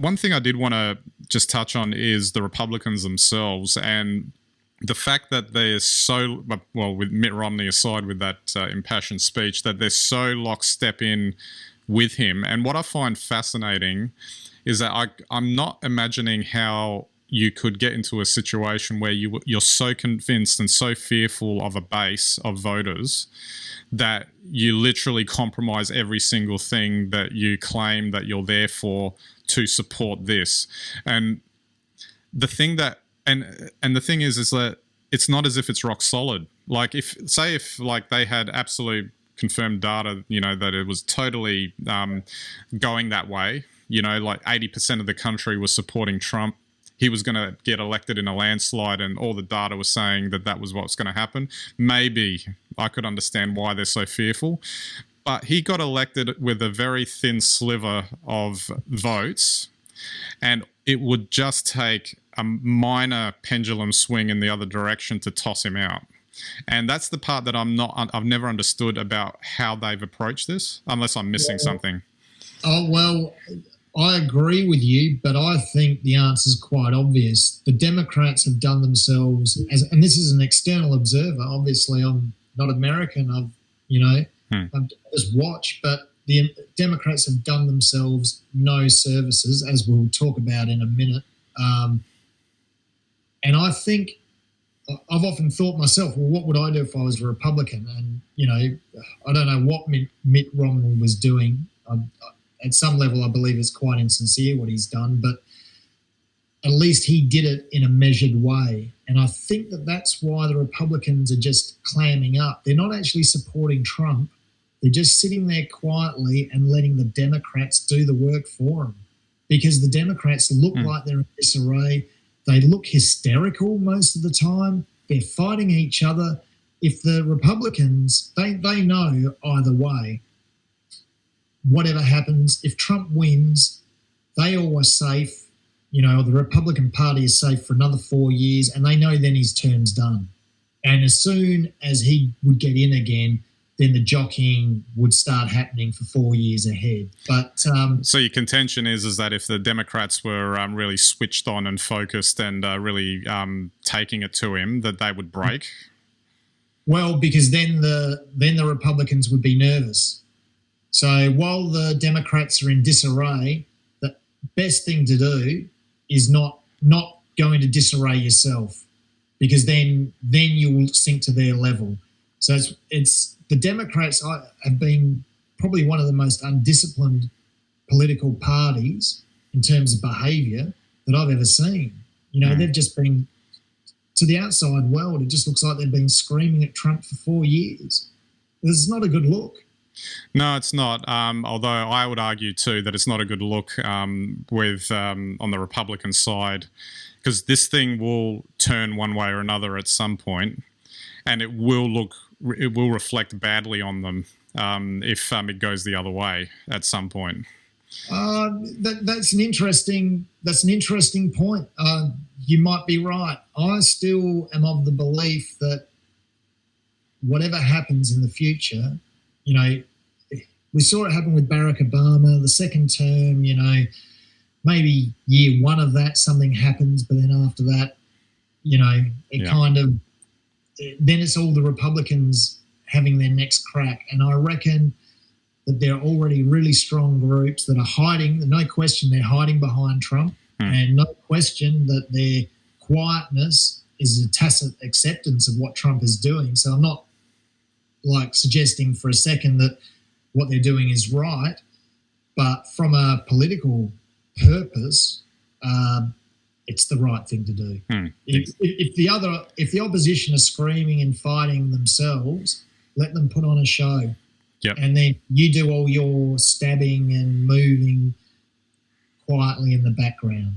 One thing I did want to just touch on is the Republicans themselves and the fact that they're so, well, with Mitt Romney aside with that impassioned speech, that they're so lockstep in with him. And what I find fascinating is that I'm not imagining how you could get into a situation where you're so convinced and so fearful of a base of voters that you literally compromise every single thing that you claim that you're there for to support this. And the thing that and the thing is that it's not as if it's rock solid. Like if they had absolute confirmed data, that it was totally going that way, like 80% of the country was supporting Trump. He was going to get elected in a landslide and all the data was saying that was what's going to happen. Maybe I could understand why they're so fearful. But he got elected with a very thin sliver of votes, and it would just take a minor pendulum swing in the other direction to toss him out. And that's the part that I've never understood about how they've approached this, unless I'm missing something. Oh, well, I agree with you, but I think the answer is quite obvious. The Democrats have done themselves, and this is an external observer. Obviously, I'm not American. I've just watched, but the Democrats have done themselves no services, as we'll talk about in a minute. And I think I've often thought myself, well, what would I do if I was a Republican? And, I don't know what Mitt Romney was doing. At some level, I believe it's quite insincere what he's done, but at least he did it in a measured way. And I think that's why the Republicans are just clamming up. They're not actually supporting Trump. They're just sitting there quietly and letting the Democrats do the work for them, because the Democrats look like they're in disarray. They look hysterical most of the time. They're fighting each other. If the Republicans, they know either way, whatever happens, if Trump wins, they all are safe. The Republican Party is safe for another 4 years, and they know then his term's done. And as soon as he would get in again, then the jockeying would start happening for 4 years ahead. But so your contention is that if the Democrats were really switched on and focused and really taking it to him, that they would break? Well, because then the Republicans would be nervous. So while the Democrats are in disarray, the best thing to do is not going to disarray yourself, because then you will sink to their level. So it's the Democrats have been probably one of the most undisciplined political parties in terms of behaviour that I've ever seen. They've just been, to the outside world, it just looks like they've been screaming at Trump for 4 years. It's not a good look. No, it's not. Although I would argue too that it's not a good look on the Republican side, because this thing will turn one way or another at some point, and it will reflect badly on them if it goes the other way at some point. That's an interesting point. You might be right. I still am of the belief that whatever happens in the future, we saw it happen with Barack Obama, the second term, maybe year one of that something happens, but then after that, then it's all the Republicans having their next crack. And I reckon that there are already really strong groups that are hiding. No question they're hiding behind Trump, and no question that their quietness is a tacit acceptance of what Trump is doing. So I'm not suggesting for a second that what they're doing is right, but from a political purpose, it's the right thing to do. If the opposition are screaming and fighting themselves, let them put on a show. Yep. And then you do all your stabbing and moving quietly in the background.